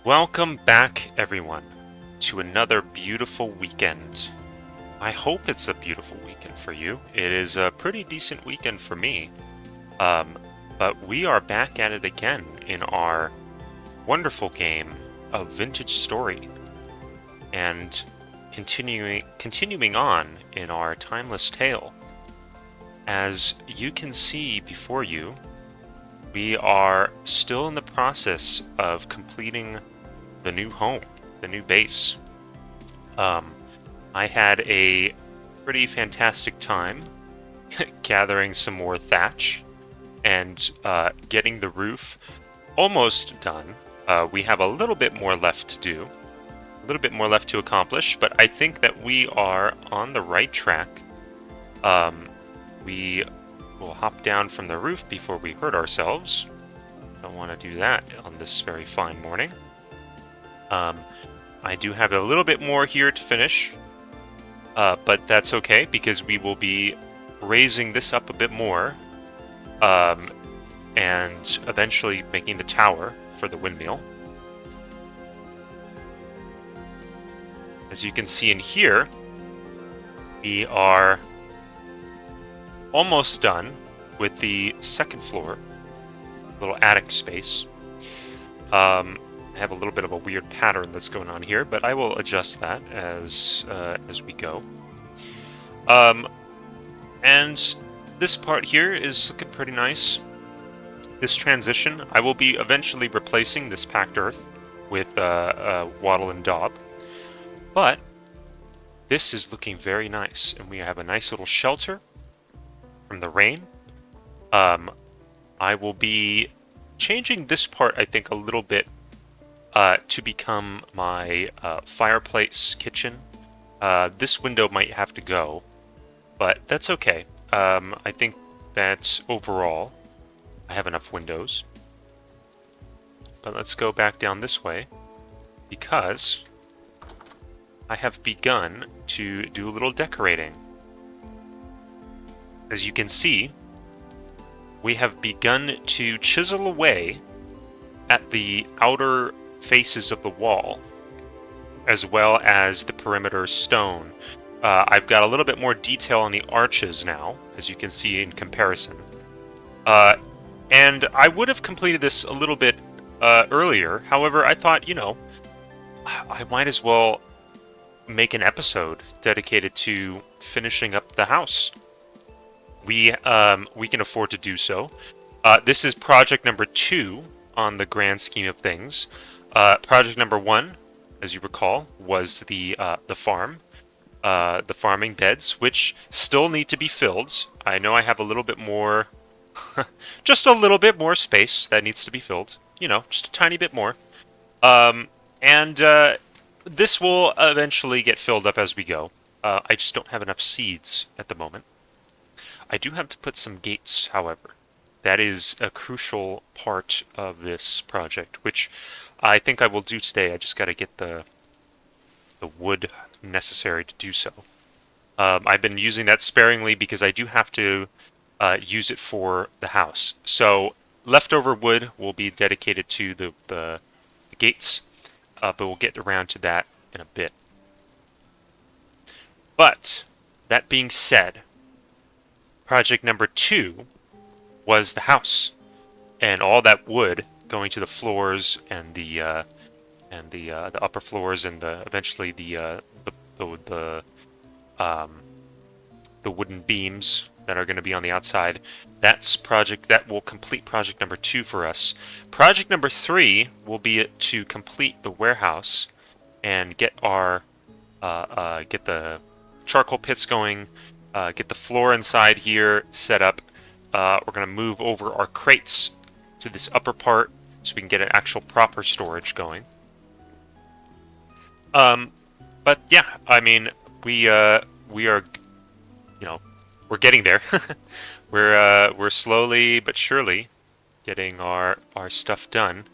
Welcome back, everyone, to another beautiful weekend. I hope it's a beautiful weekend for you. It is a pretty decent weekend for me. Um, but we are back at it again in our wonderful game of Vintage Story, and continuing on in our timeless tale. As you can see before you, we are still in the process of completing the new home, the new base. Um, I had a pretty fantastic time gathering some more thatch and getting the roof almost done. We have a little bit more left to do, a little bit more left to accomplish, but I think that we are on the right track. We will hop down from the roof before we hurt ourselves. Don't want to do that on this very fine morning. I do have a little bit more here to finish, but that's okay because we will be raising this up a bit more, and eventually making the tower for the windmill. As you can see in here, we are almost done with the second floor, little attic space. I have a little bit of a weird pattern that's going on here, but I will adjust that as we go. And this part here is looking pretty nice. This transition, I will be eventually replacing this packed earth with wattle and daub, but this is looking very nice, and we have a nice little shelter from the rain. I will be changing this part, I think, a little bit to become my fireplace kitchen. This window might have to go, but that's okay. I think that overall I have enough windows. But let's go back down this way, because I have begun to do a little decorating. As you can see, we have begun to chisel away at the outer faces of the wall, as well as the perimeter stone. I've got a little bit more detail on the arches now, as you can see in comparison. And I would have completed this a little bit earlier. However, I thought, I might as well make an episode dedicated to finishing up the house. We can afford to do so. This is project number 2 on the grand scheme of things. Project number 1, as you recall, was the farm, the farming beds, which still need to be filled. I know I have a little bit more, just a little bit more space that needs to be filled. Just a tiny bit more. And this will eventually get filled up as we go. I just don't have enough seeds at the moment. I do have to put some gates, however. That is a crucial part of this project, which I think I will do today. I just got to get the wood necessary to do so. I've been using that sparingly because I do have to use it for the house. So leftover wood will be dedicated to the gates, but we'll get around to that in a bit. But that being said, project number 2 was the house, and all that wood going to the floors and the upper floors, and eventually the wooden beams that are going to be on the outside. That will complete project number 2 for us. Project number 3 will be to complete the warehouse and get get the charcoal pits going, get the floor inside here set up. We're going to move over our crates to this upper part so we can get an actual proper storage going. But yeah, I mean, we are, we're getting there. We're slowly but surely getting our stuff done.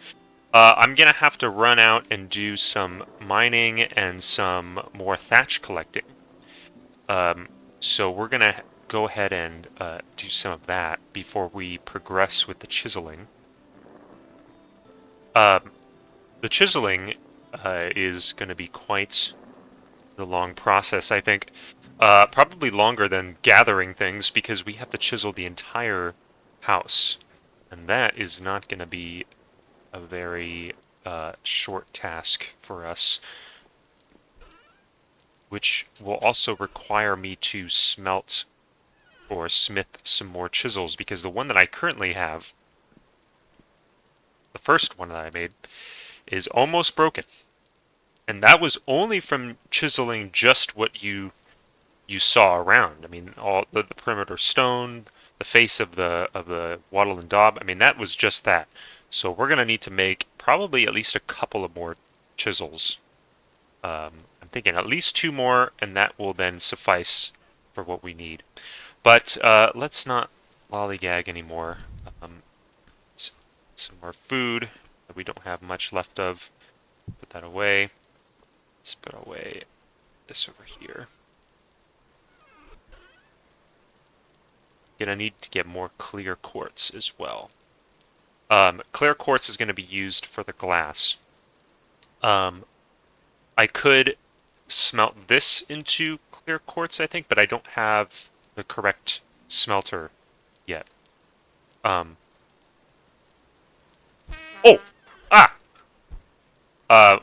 I'm gonna have to run out and do some mining and some more thatch collecting. So we're gonna go ahead and do some of that before we progress with the chiseling. The chiseling is going to be quite the long process, I think. Probably longer than gathering things because we have to chisel the entire house. And that is not going to be a very short task for us, which will also require me to smelt or smith some more chisels because the one that I currently have, the first one that I made, is almost broken. And that was only from chiseling just what you saw around. I mean, all the perimeter stone, the face of the wattle and daub. I mean, that was just that. So we're gonna need to make probably at least a couple of more chisels. I'm thinking at least two more, and that will then suffice for what we need. But let's not lollygag anymore. Um, some more food that we don't have much left of. Put that away. Let's put away this over here. Gonna need to get more clear quartz as well. Clear quartz is going to be used for the glass. I could smelt this into clear quartz, I think, but I don't have the correct smelter yet. Oh! Ah!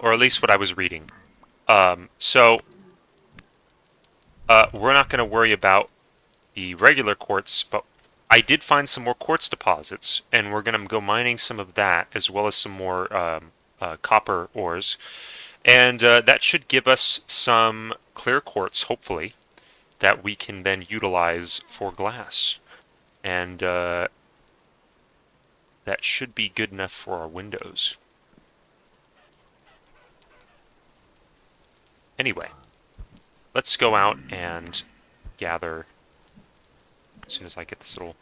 Or at least what I was reading. So, we're not going to worry about the regular quartz, but I did find some more quartz deposits, and we're going to go mining some of that, as well as some more copper ores. And that should give us some clear quartz, hopefully, that we can then utilize for glass. And that should be good enough for our windows. Anyway, let's go out and gather as soon as I get this little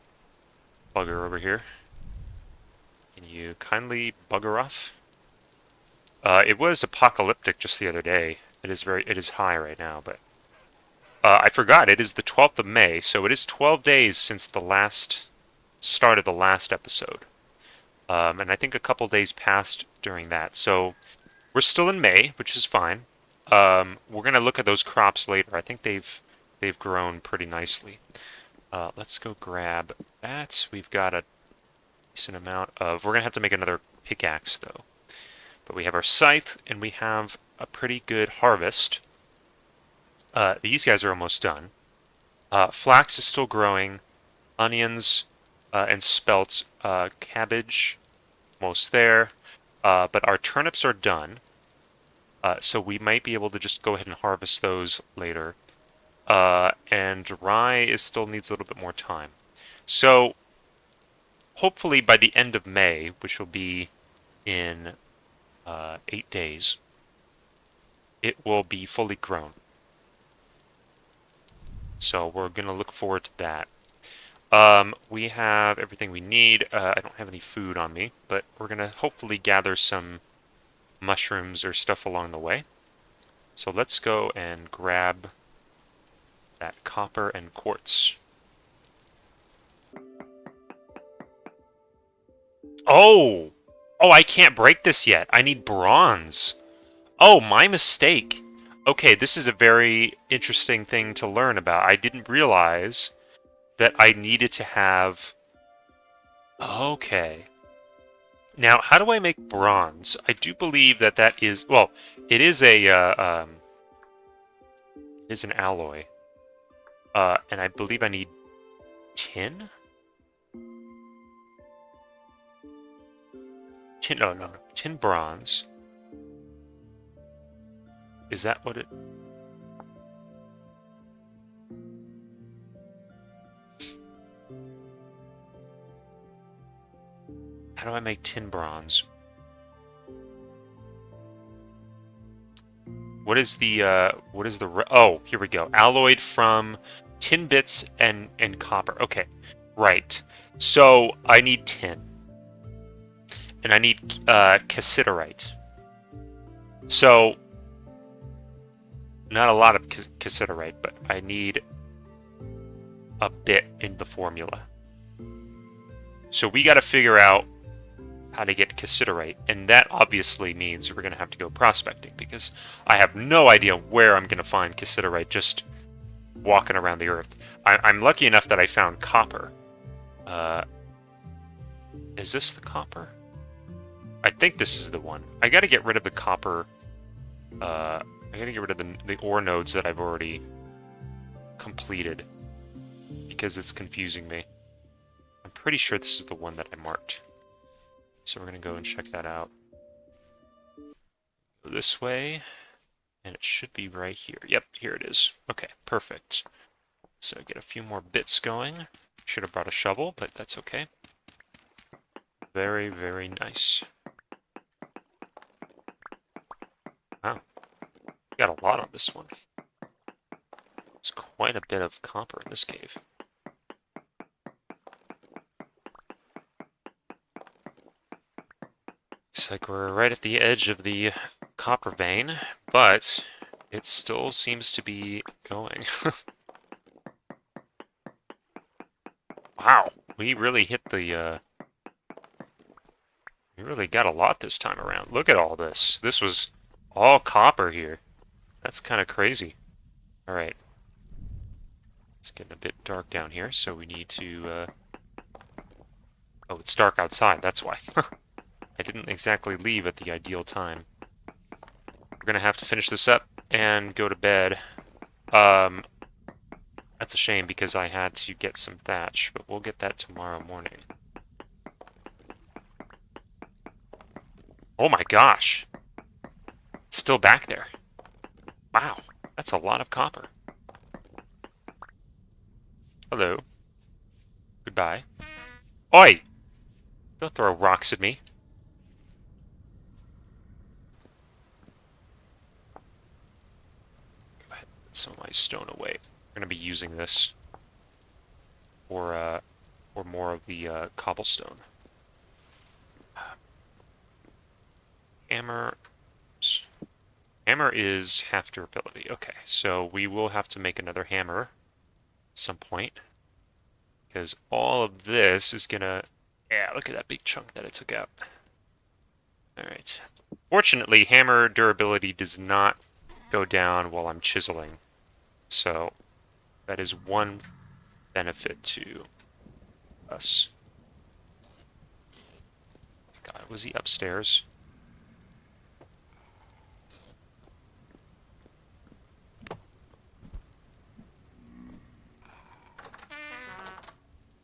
bugger over here. Can you kindly bugger off? It was apocalyptic just the other day. It is high right now, but I forgot it is the 12th of May, so it is 12 days since the last start of the last episode. And I think a couple days passed during that. So we're still in May, which is fine. We're gonna look at those crops later. I think they've grown pretty nicely. Let's go grab that. We've got a decent amount of. We're gonna have to make another pickaxe though. But we have our scythe, and we have a pretty good harvest. These guys are almost done. Flax is still growing. Onions and spelt. Cabbage, almost there. But our turnips are done. So we might be able to just go ahead and harvest those later. And rye still needs a little bit more time. So hopefully by the end of May, which will be in 8 days, it will be fully grown. So we're going to look forward to that. We have everything we need. I don't have any food on me, but we're going to hopefully gather some mushrooms or stuff along the way. So let's go and grab that copper and quartz. Oh! Oh, I can't break this yet. I need bronze. Oh, my mistake. Okay, this is a very interesting thing to learn about. I didn't realize that I needed to have... Okay. Now, how do I make bronze? I do believe that that is... Well, it is a... it is an alloy. And I believe I need tin? Tin... No. Tin bronze. Is that what it... How do I make tin bronze? What is the, oh, here we go. Alloyed from tin bits and copper. Okay, right. So, I need tin. And I need, cassiterite. So, not a lot of cassiterite, but I need a bit in the formula. So we gotta figure out how to get cassiterite, and that obviously means we're going to have to go prospecting, because I have no idea where I'm going to find cassiterite just walking around the earth. I'm lucky enough that I found copper. Is this the copper? I think this is the one. I gotta get rid of the copper. I gotta get rid of the ore nodes that I've already completed, because it's confusing me. I'm pretty sure this is the one that I marked. So we're gonna go and check that out. Go this way, and it should be right here. Yep, here it is. Okay, perfect. So get a few more bits going. Should have brought a shovel, but that's okay. Very, very nice. Wow, got a lot on this one. There's quite a bit of copper in this cave. Looks like we're right at the edge of the copper vein, but it still seems to be going. Wow, we really hit the, we really got a lot this time around. Look at all this. This was all copper here. That's kind of crazy. Alright. It's getting a bit dark down here, so we need to, oh, it's dark outside, that's why. I didn't exactly leave at the ideal time. We're gonna have to finish this up and go to bed. That's a shame because I had to get some thatch, but we'll get that tomorrow morning. Oh my gosh! It's still back there. Wow, that's a lot of copper. Hello. Goodbye. Oi! Don't throw rocks at me. Go ahead and put some of my stone away. We're gonna be using this for more of the cobblestone. Hammer. Hammer is half durability. Okay, so we will have to make another hammer at some point, because all of this is gonna... Yeah, look at that big chunk that it took out. Alright. Fortunately, hammer durability does not go down while I'm chiseling, so that is one benefit to us. God, was he upstairs?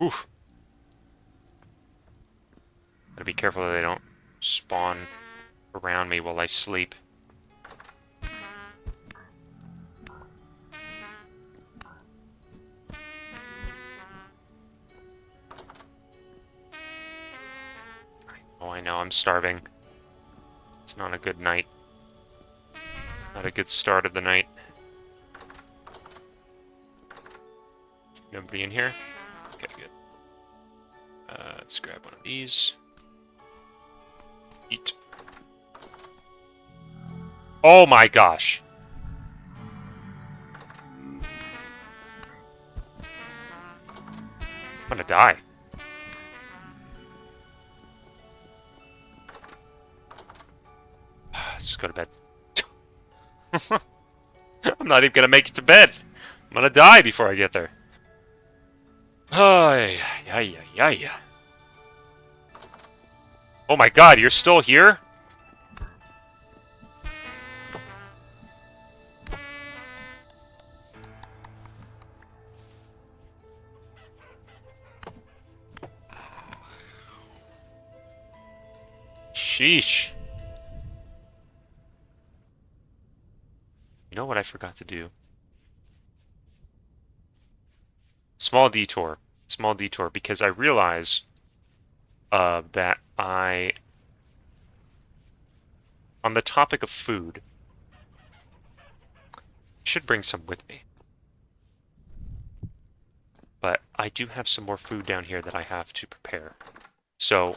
Oof. Gotta be careful that they don't spawn around me while I sleep. Oh, I know, I'm starving. It's not a good night. Not a good start of the night. Nobody in here? Okay, good. Let's grab one of these. Eat. Oh my gosh! I'm gonna die. Let's just go to bed. I'm not even gonna make it to bed. I'm gonna die before I get there. Oh, yeah. Oh my god, you're still here? Sheesh. You know what I forgot to do? Small detour. Small detour, because I realize that on the topic of food, I should bring some with me. But I do have some more food down here that I have to prepare. So,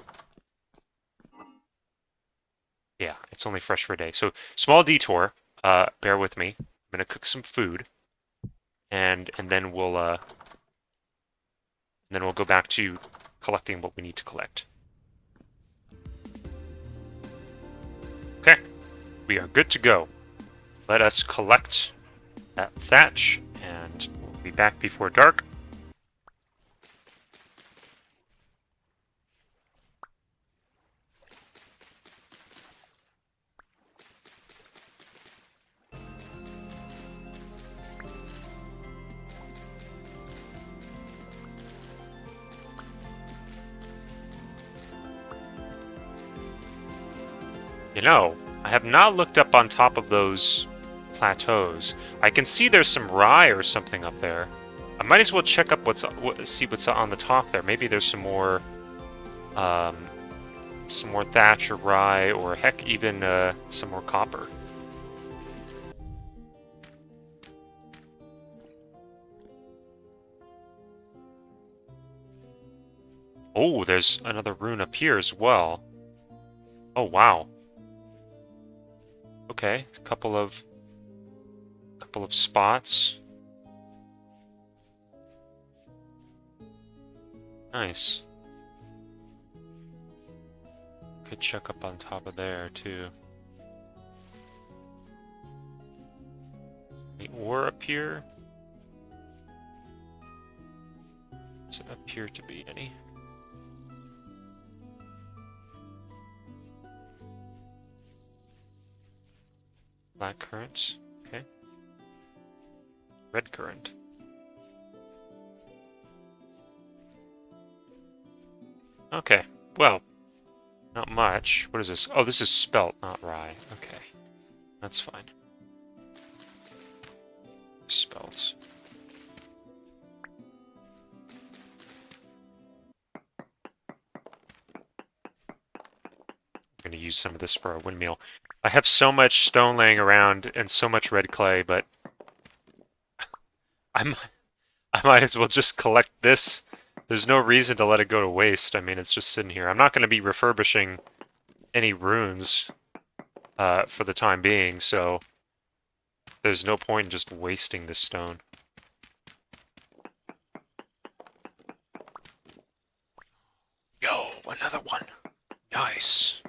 yeah, it's only fresh for a day. So, small detour. Bear with me. I'm gonna cook some food, and then we'll go back to collecting what we need to collect. Okay, we are good to go. Let us collect that thatch, and we'll be back before dark. You know, I have not looked up on top of those plateaus. I can see there's some rye or something up there. I might as well check up see what's on the top there. Maybe there's um, some more thatch or rye, or heck, even some more copper. Oh, there's another rune up here as well. Oh, wow. Okay, a couple of spots. Nice. Could check up on top of there too. Any ore up here? Doesn't appear to be any. Black currant. Okay. Red currant. Okay. Well, not much. What is this? Oh, this is spelt, not rye. Okay. That's fine. Spelt. I'm going to use some of this for a windmill. I have so much stone laying around and so much red clay, but I might as well just collect this. There's no reason to let it go to waste. I mean, it's just sitting here. I'm not going to be refurbishing any runes for the time being, so there's no point in just wasting this stone. Yo, another one. Nice.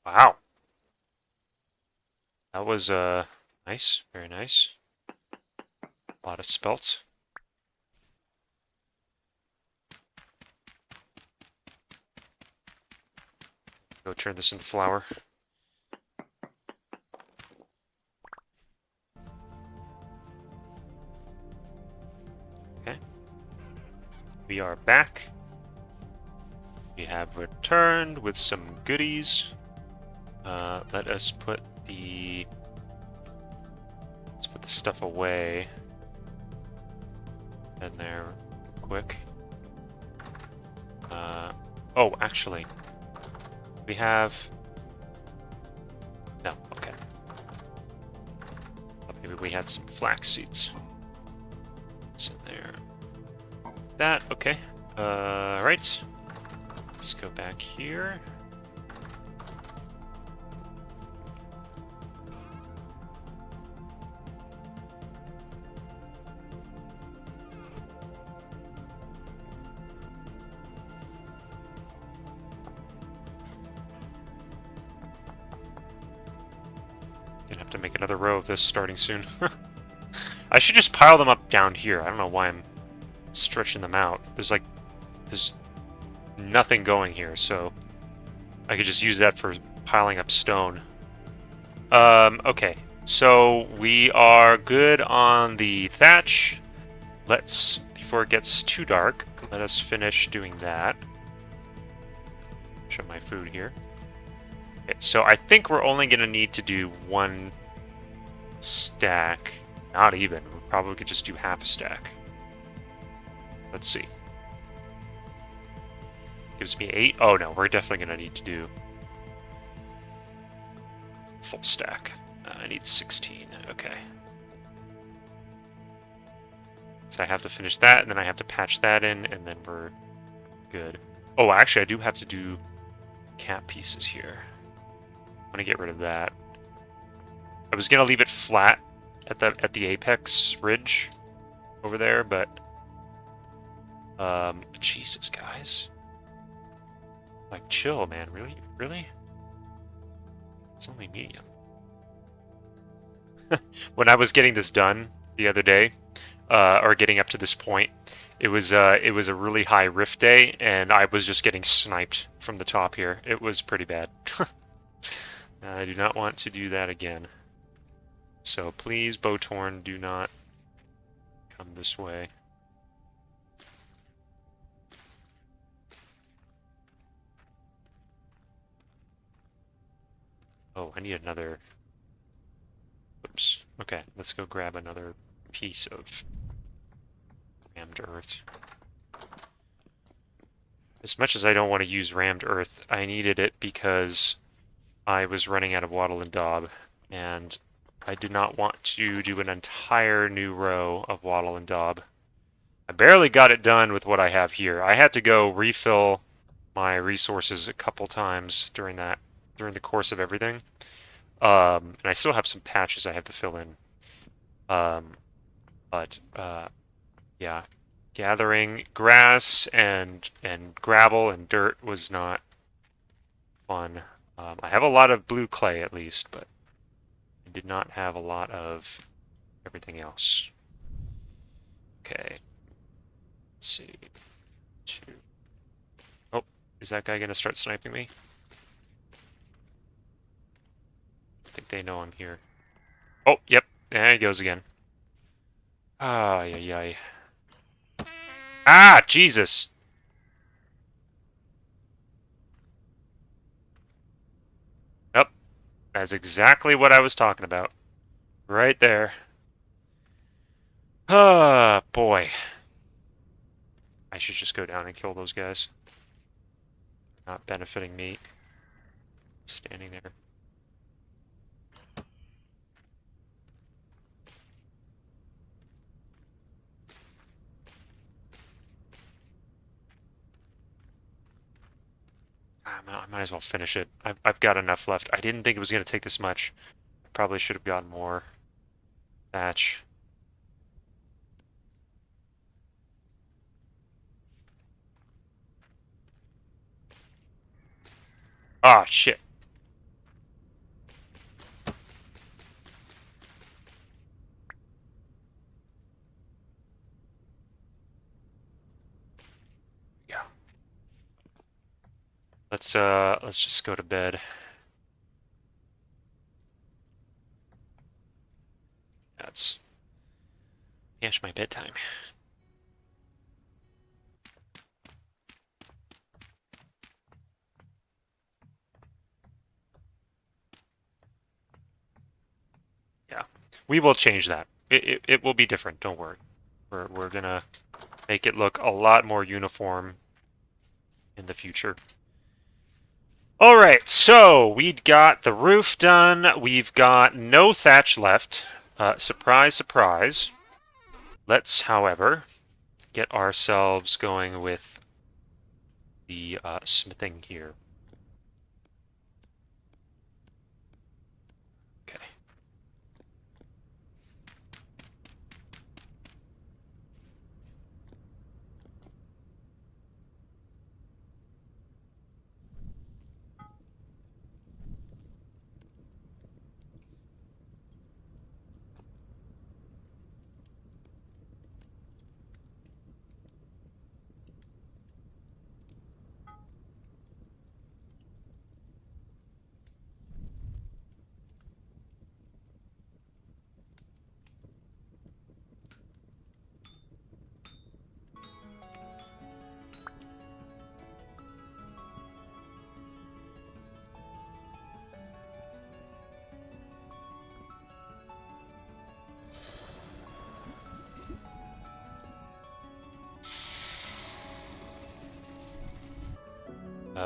Wow. That was nice, very nice. A lot of spelt. Go turn this into flour. Okay. We are back. We have returned with some goodies. Let us put the stuff away in there quick. Oh, actually, we have no. Okay, maybe we had some flax seeds. It's in there. That okay. Right. Let's go back here. Gonna have to make another row of this starting soon. I should just pile them up down here. I don't know why I'm stretching them out. There's nothing going here, so I could just use that for piling up stone. Okay. So we are good on the thatch. Before it gets too dark, let us finish doing that. Show my food here. Okay, so I think we're only going to need to do one stack. Not even. We probably could just do half a stack. Let's see. Gives me 8. Oh no, we're definitely going to need to do full stack. I need 16. Okay. So I have to finish that, and then I have to patch that in, and then we're good. Oh, actually, I do have to do cap pieces here. I'm gonna get rid of that. I was gonna leave it flat at the apex ridge over there, but Jesus, guys. Like, chill, man. Really? Really? It's only medium. When I was getting this done the other day, or getting up to this point, it was a really high rift day, and I was just getting sniped from the top here. It was pretty bad. I do not want to do that again. So please, Bowtorn, do not come this way. Oh, I need another... Oops. Okay, let's go grab another piece of rammed earth. As much as I don't want to use rammed earth, I needed it because I was running out of wattle and daub, and I did not want to do an entire new row of wattle and daub. I barely got it done with what I have here. I had to go refill my resources a couple times during the course of everything. And I still have some patches I have to fill in. But yeah, gathering grass and gravel and dirt was not fun. I have a lot of blue clay at least, but I did not have a lot of everything else. Okay. Let's see. Oh, is that guy gonna start sniping me? I think they know I'm here. Oh, yep. There he goes again. Ah, yeah. Ah, Jesus! Yep. That's exactly what I was talking about. Right there. Ah, boy. I should just go down and kill those guys. Not benefiting me. Standing there. I might as well finish it. I've got enough left. I didn't think it was going to take this much. Probably should have gotten more. Thatch. Ah, shit. Yeah. Let's just go to bed. That's my bedtime. Yeah. We will change that. It will be different, don't worry. We're gonna make it look a lot more uniform in the future. Alright, so we've got the roof done. We've got no thatch left. Surprise, surprise. Let's, however, get ourselves going with the smithing here. Okay.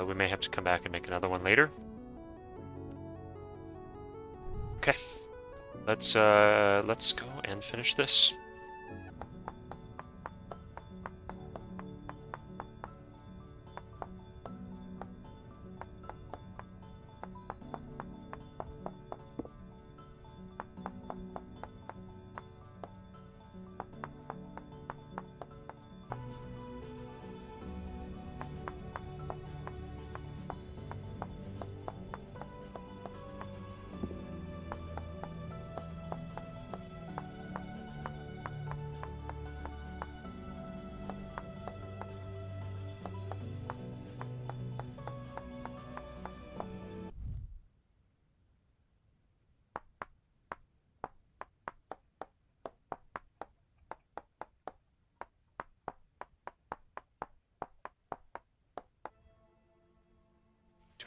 We may have to come back and make another one later. Okay. Let's go and finish this.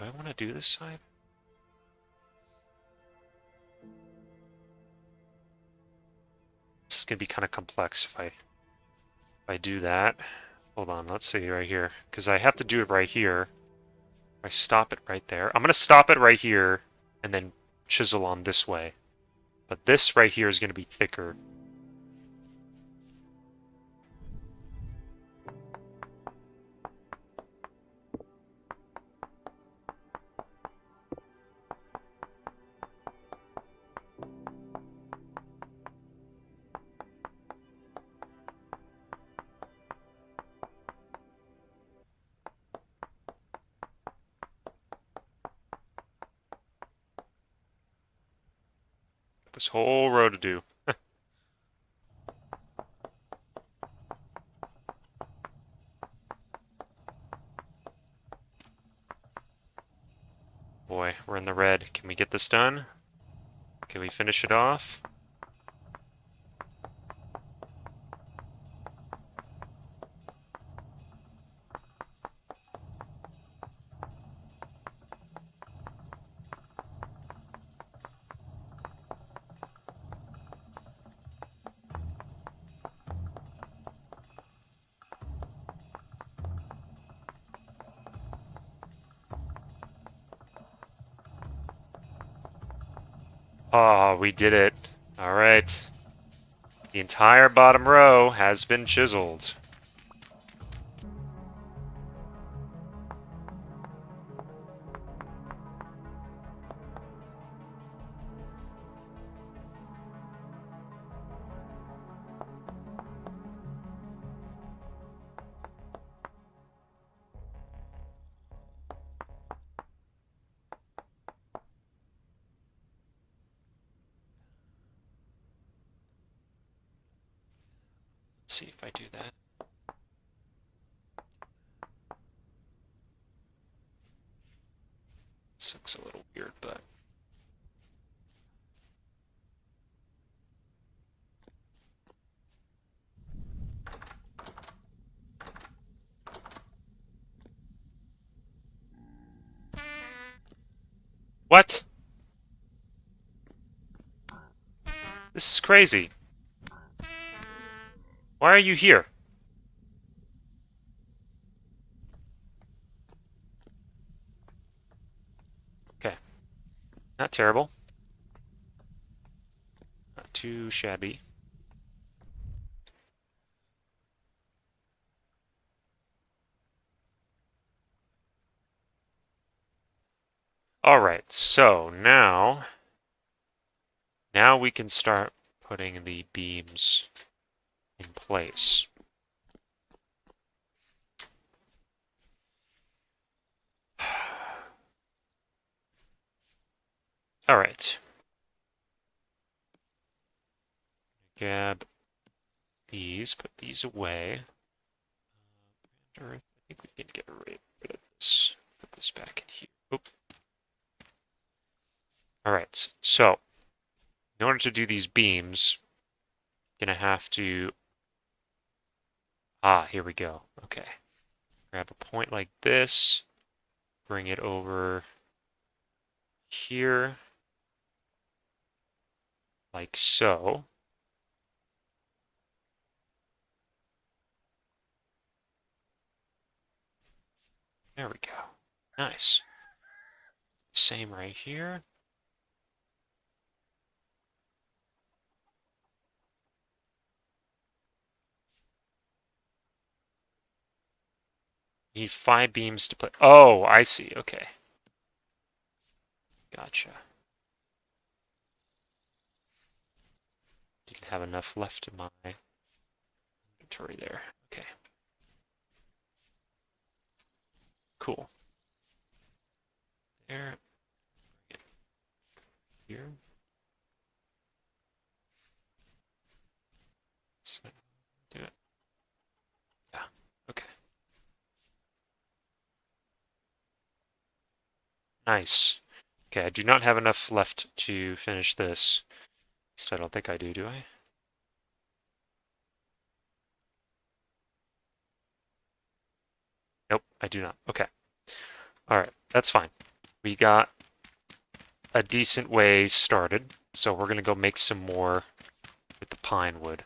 Do I want to do this side? This is going to be kind of complex if I do that. Hold on, let's see right here. Because I have to do it right here. I stop it right there. I'm going to stop it right here and then chisel on this way. But this right here is going to be thicker. This whole row to do. Boy, we're in the red. Can we get this done? Can we finish it off? Oh, we did it. All right. The entire bottom row has been chiseled. Let's see if I do that. This looks a little weird, but... What? This is crazy. Why are you here? Okay. Not terrible. Not too shabby. Alright, so now we can start putting the beams in place. Alright. Grab these, put these away. Earth, I think we can get rid of this. Put this back in here. Oop. Alright, so in order to do these beams, I'm gonna have to... Ah, here we go. Okay. Grab a point like this, bring it over here, like so. There we go. Nice. Same right here. Need 5 beams to play. Oh, I see. Okay. Gotcha. Didn't have enough left in my inventory there. Okay. Cool. There. Here. So, do it. Yeah. Okay. Nice. Okay, I do not have enough left to finish this. So I don't think I do I? Nope, I do not. Okay. Alright, that's fine. we got a decent way started, so we're gonna go make some more with the pine wood.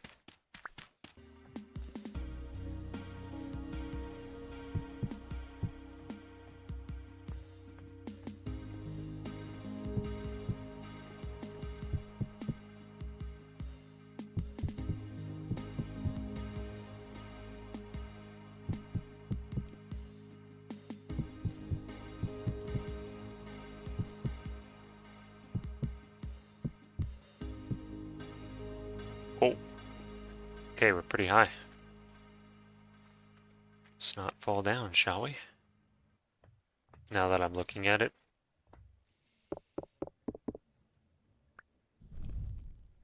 Oh, okay, we're pretty high. Let's not fall down, shall we? Now that I'm looking at it.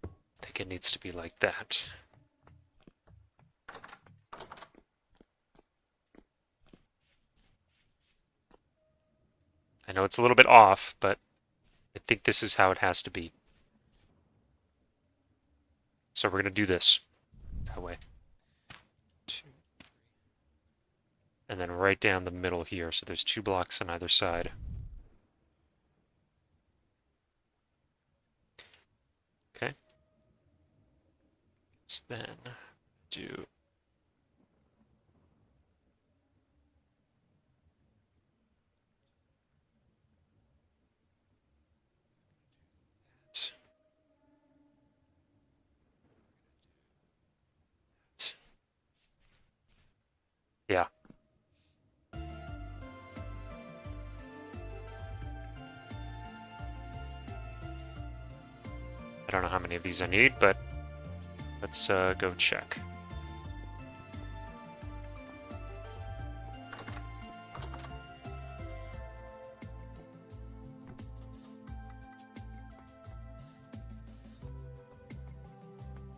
I think it needs to be like that. I know it's a little bit off, but I think this is how it has to be. So we're going to do this that way. And then right down the middle here. So there's 2 blocks on either side. Okay. So then do that. Yeah. I don't know how many of these I need, but let's go check.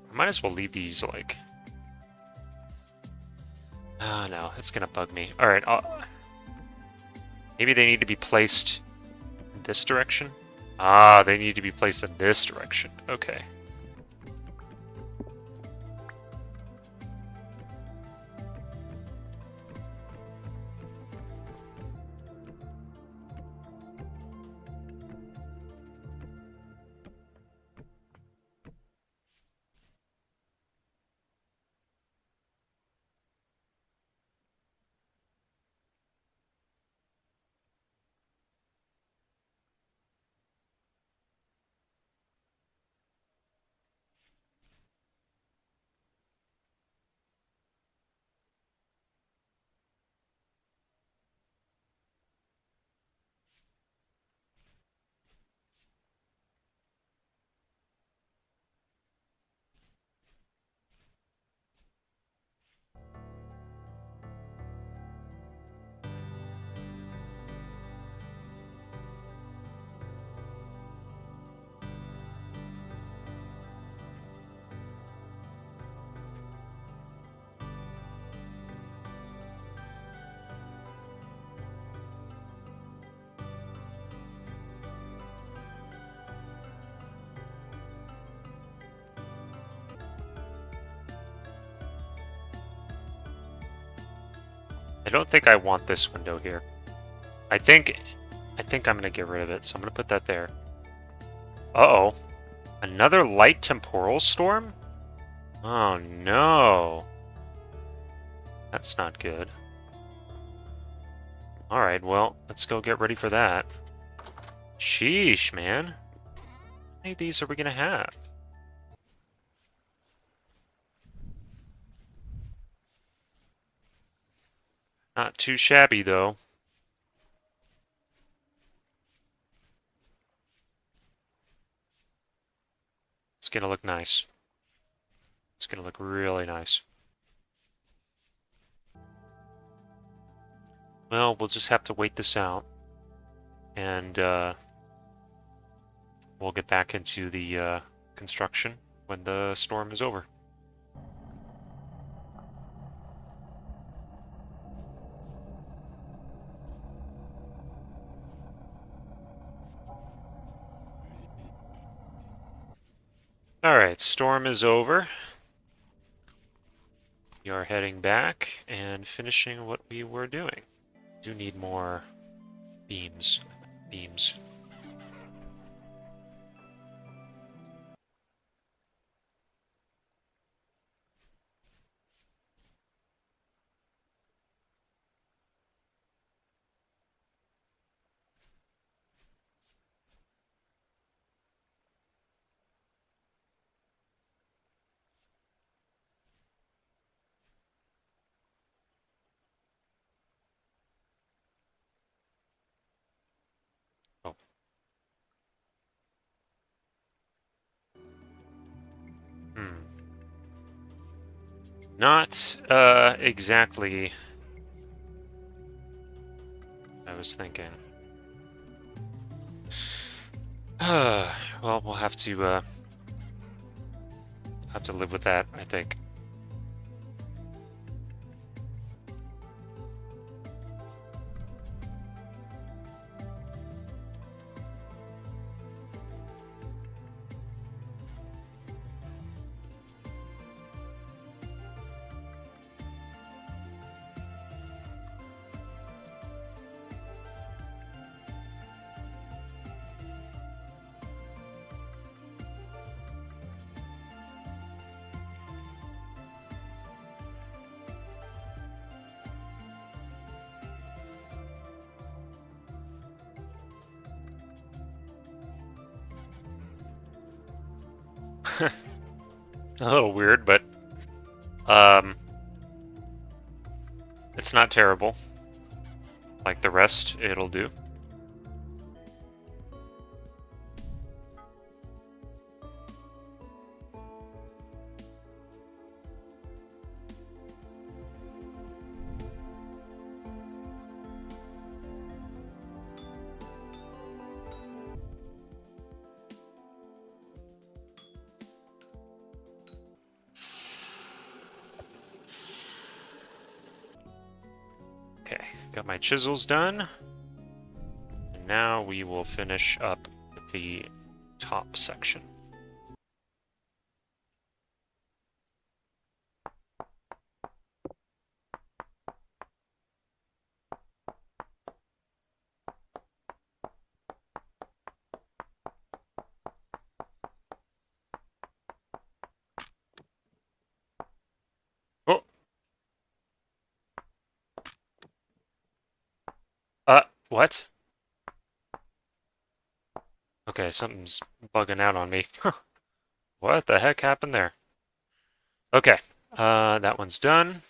I might as well leave these like... Oh no, it's gonna bug me. Alright, maybe they need to be placed in this direction? Ah, they need to be placed in this direction. Okay. I don't think I want this window here. I think I'm gonna get rid of it, so I'm gonna put that there. Uh-oh. Another light temporal storm? Oh no. That's not good. Alright, well, let's go get ready for that. Sheesh, man. How many of these are we gonna have? Not too shabby, though. It's gonna look nice. It's gonna look really nice. Well, we'll just have to wait this out. And, we'll get back into the, construction when the storm is over. Alright, storm is over. We are heading back and finishing what we were doing. Do need more beams. beams. Oh. Hmm. Not exactly I was thinking. Well, we'll have to live with that, I think. A little weird, but um, it's not terrible. Like the rest, it'll do. Okay, got my chisels done. And now we will finish up the top section. Oh, what? Okay, something's bugging out on me. What the heck happened there? Okay, that one's done.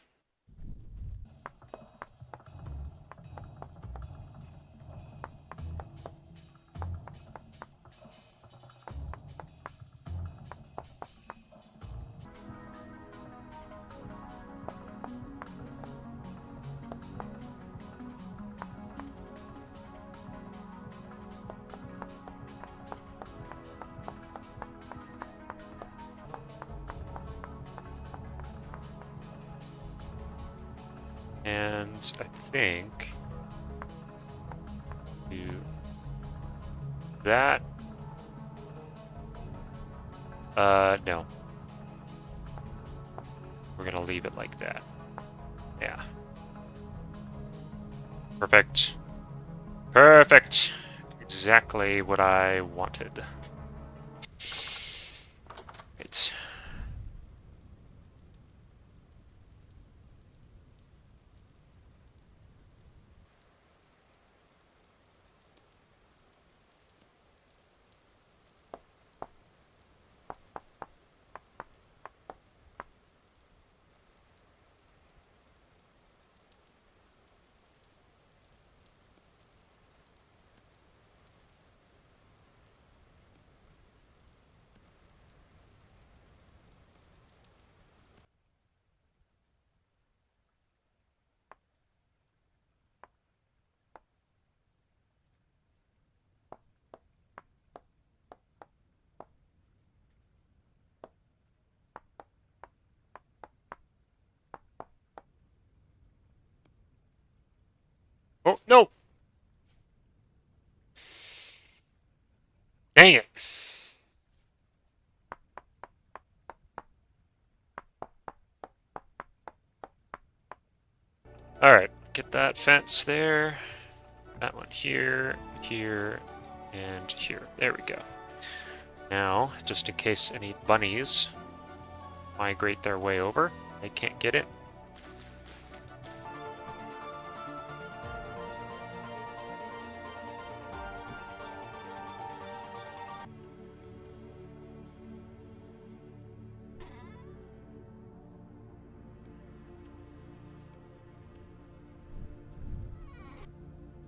And I think do that. No. We're gonna leave it like that. Yeah. Perfect. Perfect. Exactly what I wanted. It's oh no! Dang it! All right, get that fence there. That one here, here, and here. There we go. Now, just in case any bunnies migrate their way over, they can't get it.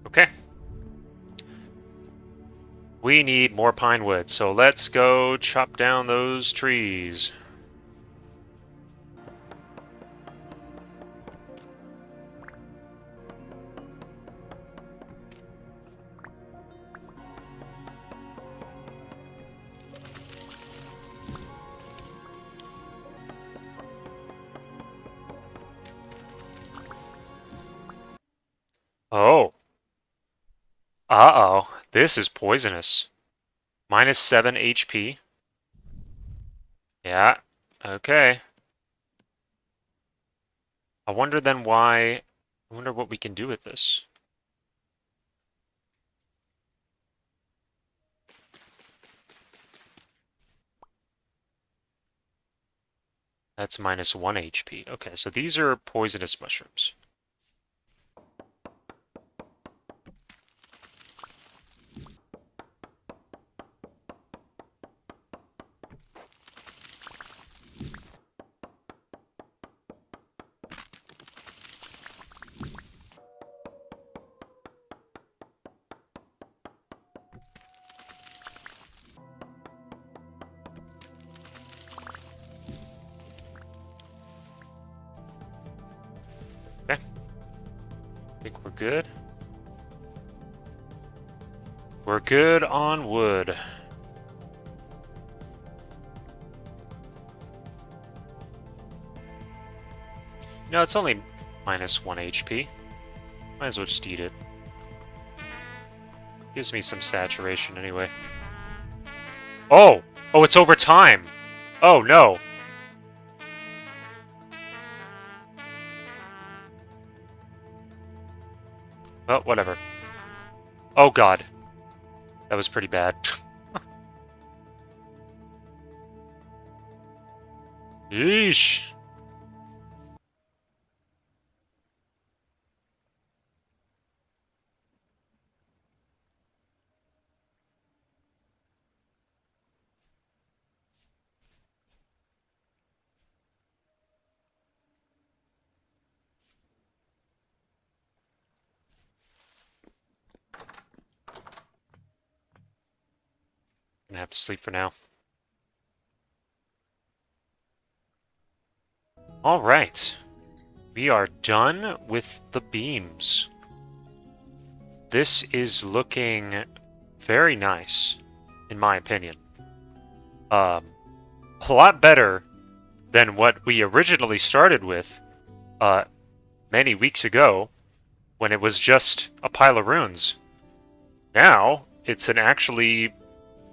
Okay. We need more pine wood, so let's go chop down those trees. Oh. Uh-oh. This is poisonous. -7 HP. Yeah. Okay. I wonder then why... I wonder what we can do with this. That's -1 HP. Okay, so these are poisonous mushrooms. Okay. I think we're good. We're good on wood. No, it's only -1 HP. Might as well just eat it. Gives me some saturation anyway. Oh! Oh, it's over time! Oh, no! Well, whatever. Oh, God. That was pretty bad. Yeesh! Gonna have to sleep for now. Alright. We are done with the beams. This is looking very nice, in my opinion. A lot better than what we originally started with many weeks ago when it was just a pile of runes. Now, it's an actually,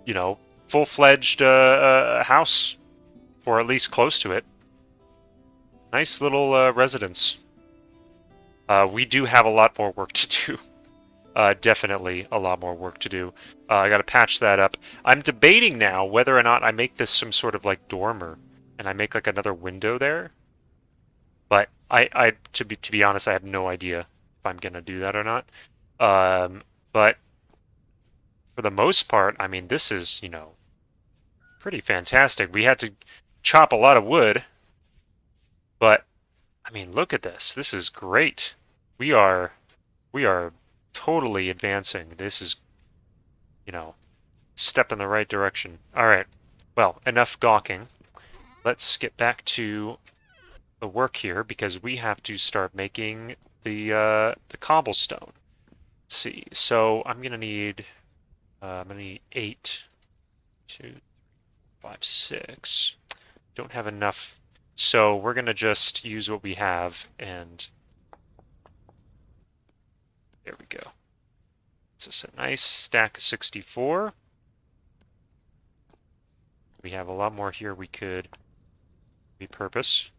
you know, full-fledged house, or at least close to it. Nice little residence. We do have a lot more work to do. Definitely a lot more work to do. I gotta patch that up. I'm debating now whether or not I make this some sort of like dormer, and I make like another window there. But to be honest, I have no idea if I'm gonna do that or not. But for the most part, I mean, this is, you know, pretty fantastic. We had to chop a lot of wood, but I mean, look at this. This is great. We are we are totally advancing. This is, you know, step in the right direction. All right. Well, enough gawking. Let's get back to the work here because we have to start making the cobblestone. Let's see. So I'm gonna need 8, 2, 5, 6. Don't have enough. So we're gonna just use what we have, and there we go. It's just a nice stack of 64. We have a lot more here we could repurpose.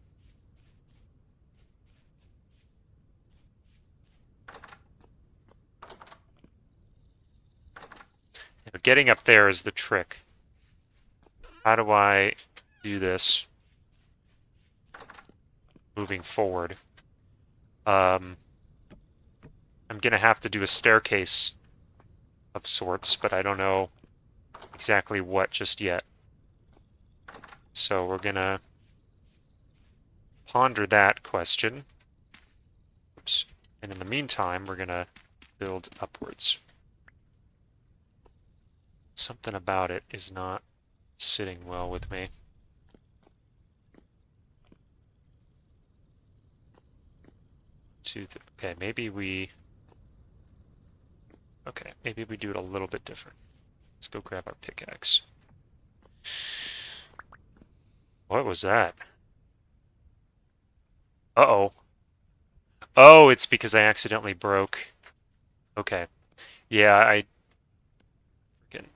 getting up there is the trick. How do I do this moving forward? I'm gonna have to do a staircase of sorts, but I don't know exactly what just yet. So we're gonna ponder that question. Oops. And in the meantime, we're gonna build upwards. Something about it is not sitting well with me. Okay, maybe we... Okay, maybe we do it a little bit different. Let's go grab our pickaxe. What was that? Uh-oh. Oh, it's because I accidentally broke. Okay. Yeah, I freaking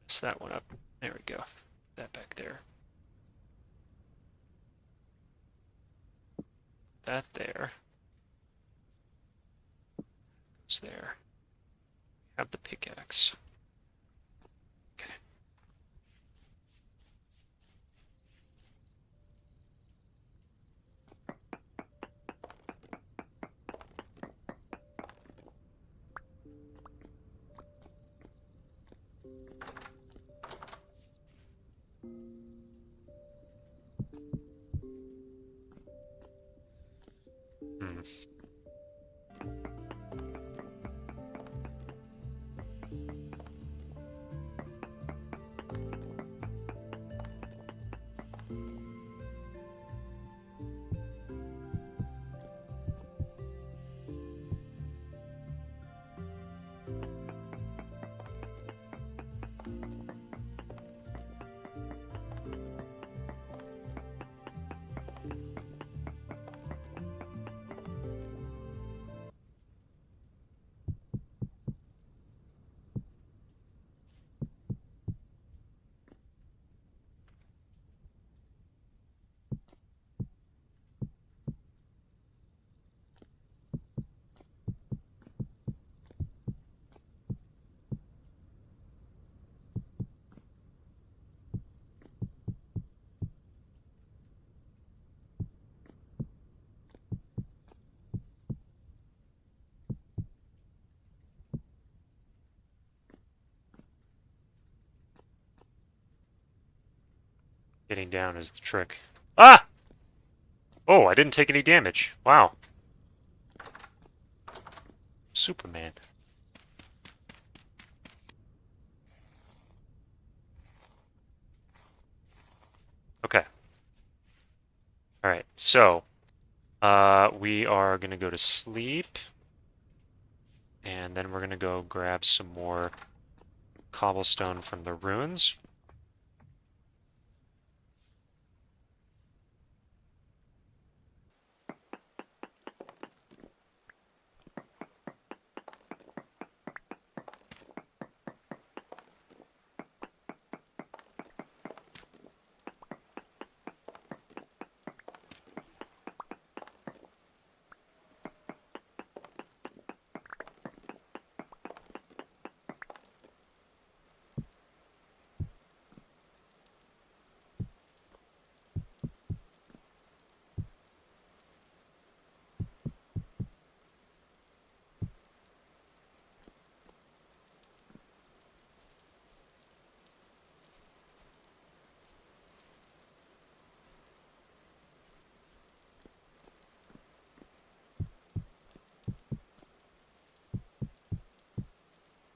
messed that one up. There we go. That back there. That there. Goes there. Have the pickaxe. Okay. Hmm. Getting down is the trick. Ah! Oh, I didn't take any damage. Wow. Superman. Okay. Alright, so we are gonna go to sleep. And then we're gonna go grab some more cobblestone from the ruins.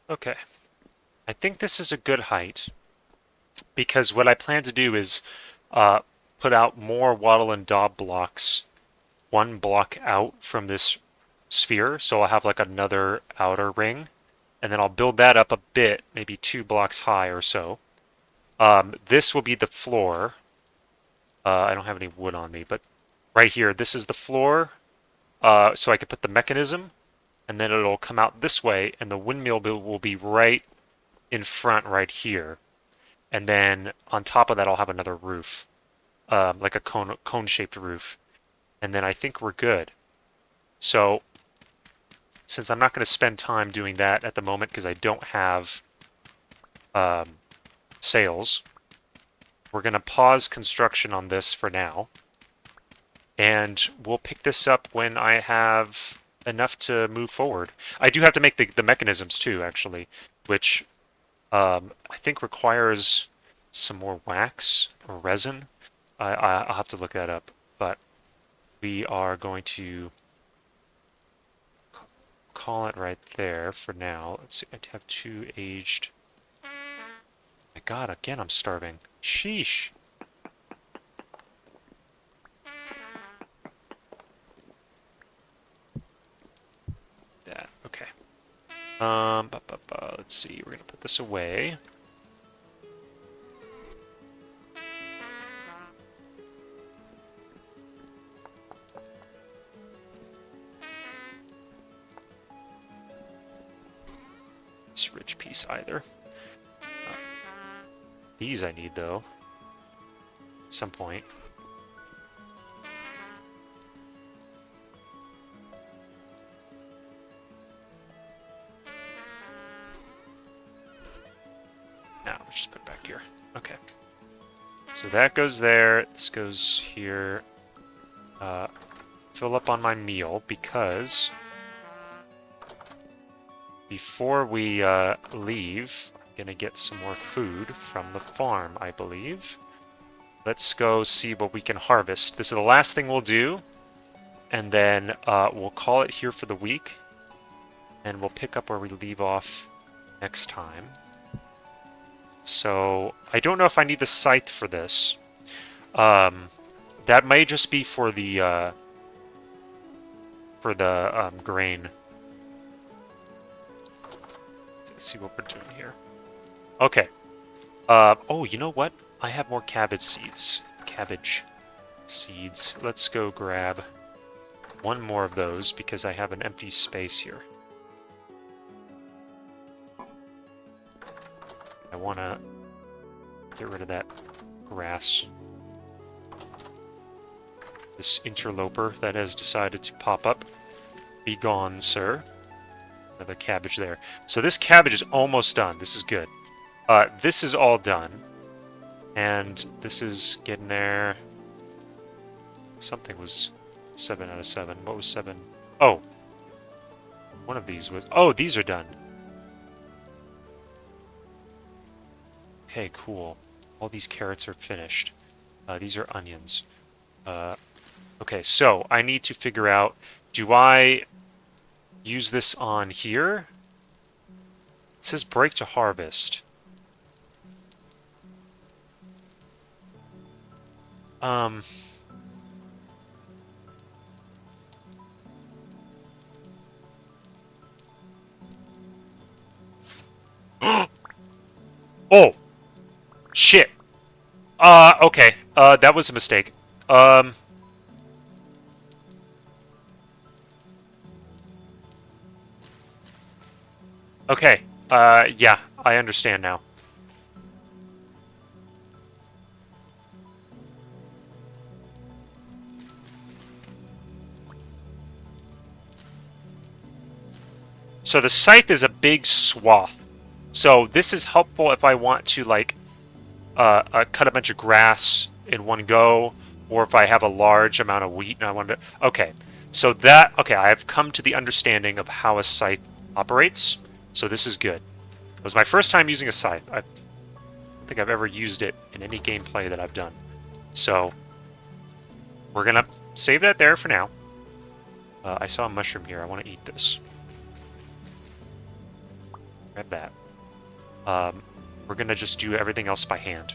Okay. I think this is a good height, because what I plan to do is uh, put out more wattle and daub blocks, one block out from this sphere, so I'll have like another outer ring, and then I'll build that up a bit, maybe 2 blocks high or so. This will be the floor. I don't have any wood on me, but right here, this is the floor, so I could put the mechanism, and then it'll come out this way, and the windmill will be right in front right here. And then on top of that, I'll have another roof, like a cone-shaped roof. And then I think we're good. So since I'm not going to spend time doing that at the moment because I don't have sails. We're going to pause construction on this for now. And we'll pick this up when I have enough to move forward. I do have to make the mechanisms too, actually, which I think requires some more wax or resin. I'll have to look that up, but we are going to call it right there for now. Let's see, I have 2 aged. My God, again, I'm starving. Sheesh. That, okay. Let's see, we're gonna put this away. This rich piece either. These I need though. At some point. Now, let's just put it back here. Okay. So that goes there. This goes here. Fill up on my meal because before we leave, I'm gonna get some more food from the farm, I believe. Let's go see what we can harvest. This is the last thing we'll do, and then we'll call it here for the week, and we'll pick up where we leave off next time. So I don't know if I need the scythe for this. That may just be for the grain. Let's see what we're doing here. Okay. Oh, you know what? I have more cabbage seeds. Cabbage seeds. Let's go grab one more of those because I have an empty space here. I want to get rid of that grass. This interloper that has decided to pop up. Be gone, sir. Another cabbage there. So this cabbage is almost done. This is good. This is all done. And this is getting there. Something was 7 out of 7. What was 7? Oh. One of these was... Oh, these are done. Okay, cool. All these carrots are finished. These are onions. Okay, so I need to figure out... Do I use this on here? It says break to harvest. Oh! Shit! Okay. That was a mistake. Okay. Yeah, I understand now. So the scythe is a big swath. So this is helpful if I want to, like, cut a bunch of grass in one go, or if I have a large amount of wheat and I want to... Okay, so that... Okay, I have come to the understanding of how a scythe operates, so this is good. It was my first time using a scythe. I don't think I've ever used it in any gameplay that I've done. So, we're going to save that there for now. I saw a mushroom here. I want to eat this. Grab that. We're going to just do everything else by hand.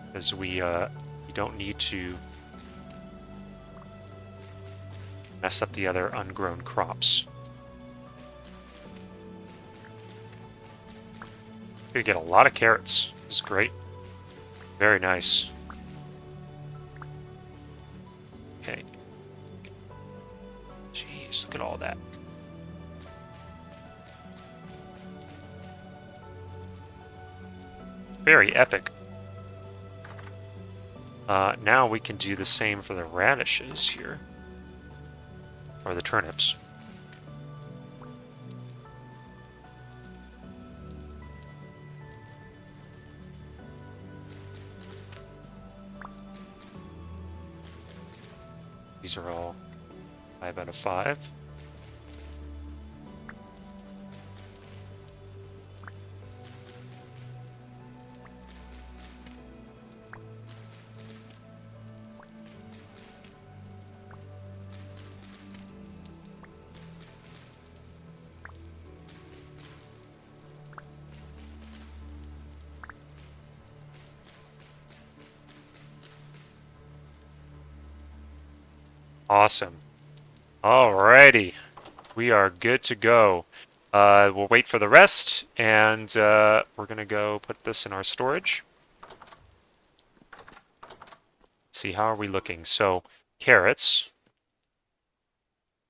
Because we don't need to mess up the other ungrown crops. Gonna get a lot of carrots. This is great. Very nice. Okay. Jeez, look at all that. Very epic. Now we can do the same for the radishes here. Or the turnips. These are all 5 out of 5. Awesome. Alrighty. We are good to go. We'll wait for the rest, and we're going to go put this in our storage. Let's see, how are we looking? So, carrots.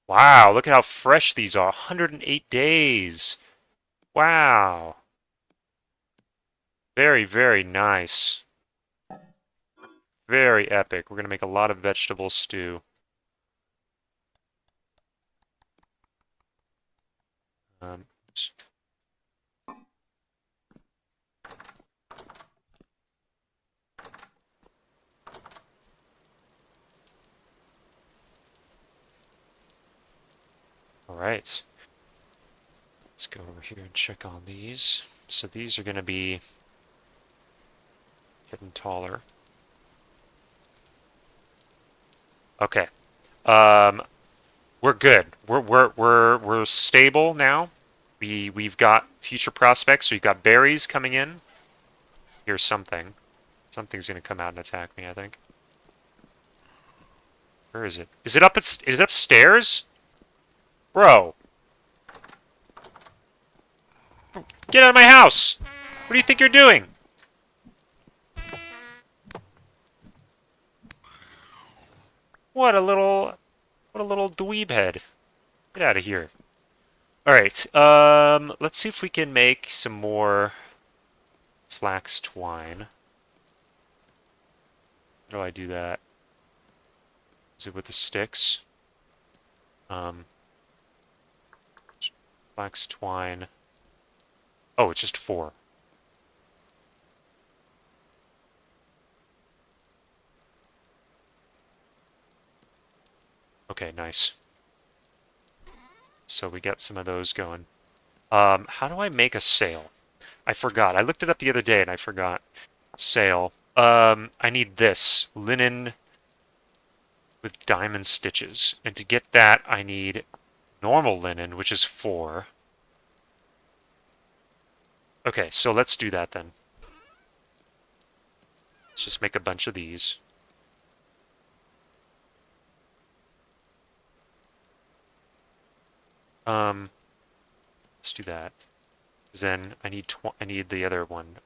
Wow, look at how fresh these are. 108 days. Wow. Very, very nice. Very epic. We're going to make a lot of vegetable stew. Oops. All right. Let's go over here and check on these. So these are going to be getting taller. Okay. Um, we're good. We're stable now. We've got future prospects. We've got berries coming in. Here's something. Something's gonna come out and attack me, I think. Where is it? Is it up? Is it upstairs? Bro, get out of my house! What do you think you're doing? What a little dweeb head. Get out of here. All right. Let's see if we can make some more flax twine. How do I do that? Is it with the sticks? Um, flax twine. Oh, it's just 4. Okay, nice. So we got some of those going. How do I make a sail? I forgot. I looked it up the other day and I forgot. Sail. I need this. Linen with diamond stitches. And to get that, I need normal linen, which is 4. Okay, so let's do that then. Let's just make a bunch of these. Let's do that. Then I need the other one.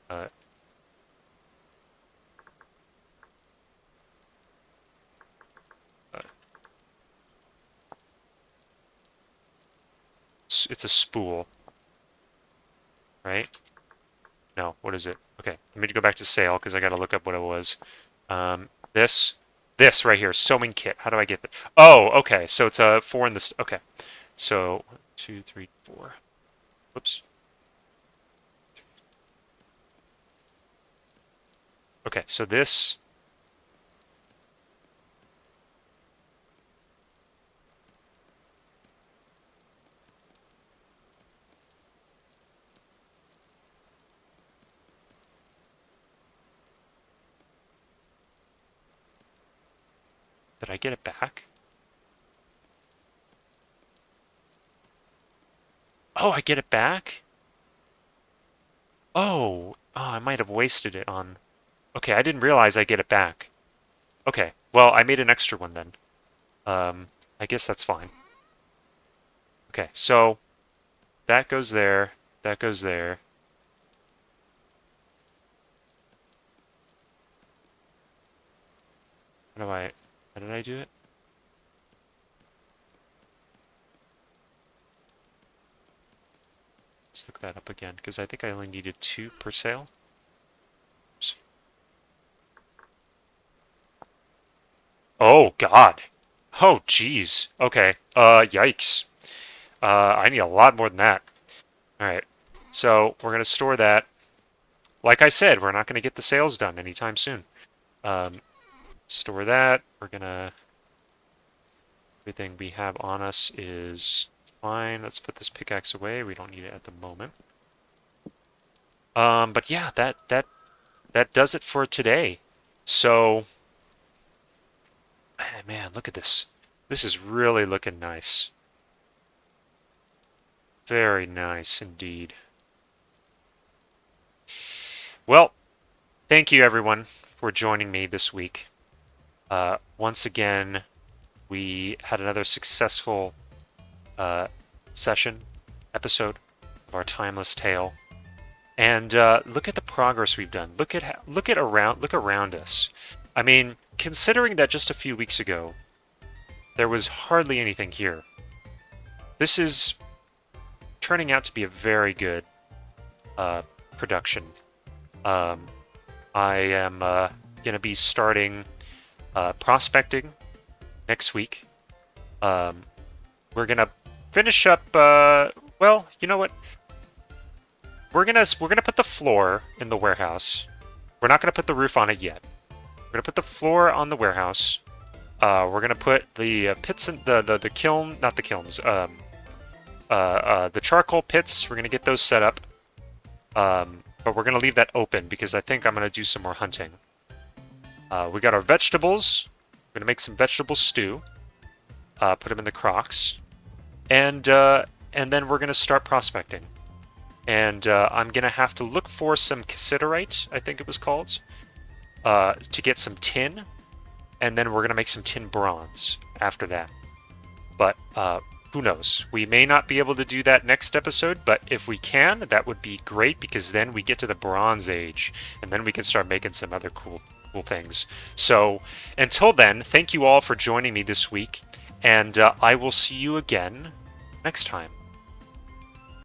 It's a spool, right? No, what is it? Okay, let me go back to sail because I got to look up what it was. This right here, sewing kit. How do I get that? Oh, okay. So it's a 4 in this. Okay, so 1, 2, 3, 4. Whoops. Okay, so this. Did I get it back? Oh, I get it back? Oh, I might have wasted it on... Okay, I didn't realize I get it back. Okay, well, I made an extra one then. I guess that's fine. Okay, so that goes there, that goes there. How did I do it? Let's look that up again, because I think I only needed 2 per sale. Oops. Oh, God. Oh, jeez. Okay. Yikes. I need a lot more than that. Alright. So, we're going to store that. Like I said, we're not going to get the sales done anytime soon. Store that. We're going to Everything we have on us is fine. Let's put this pickaxe away. We don't need it at the moment. But yeah, that does it for today. So, man, look at this. This is really looking nice. Very nice indeed. Well, thank you everyone for joining me this week. Once again, we had another successful episode of our timeless tale. And look at the progress we've done. Look around us. I mean, considering that just a few weeks ago there was hardly anything here, this is turning out to be a very good production. I am gonna be starting prospecting next week. We're gonna finish up. Well, you know what? We're gonna put the floor in the warehouse. We're not gonna put the roof on it yet. We're gonna put the floor on the warehouse. We're gonna put the pits in the kiln, not the kilns. The charcoal pits. We're gonna get those set up. But we're gonna leave that open because I think I'm gonna do some more hunting. We got our vegetables. We're gonna make some vegetable stew. Put them in the crocks, and then we're gonna start prospecting. And I'm going to have to look for some cassiterite, I think it was called, to get some tin. And then we're going to make some tin bronze after that. But who knows? We may not be able to do that next episode, but if we can, that would be great because then we get to the Bronze Age. And then we can start making some other cool things. So until then, thank you all for joining me this week. And I will see you again next time.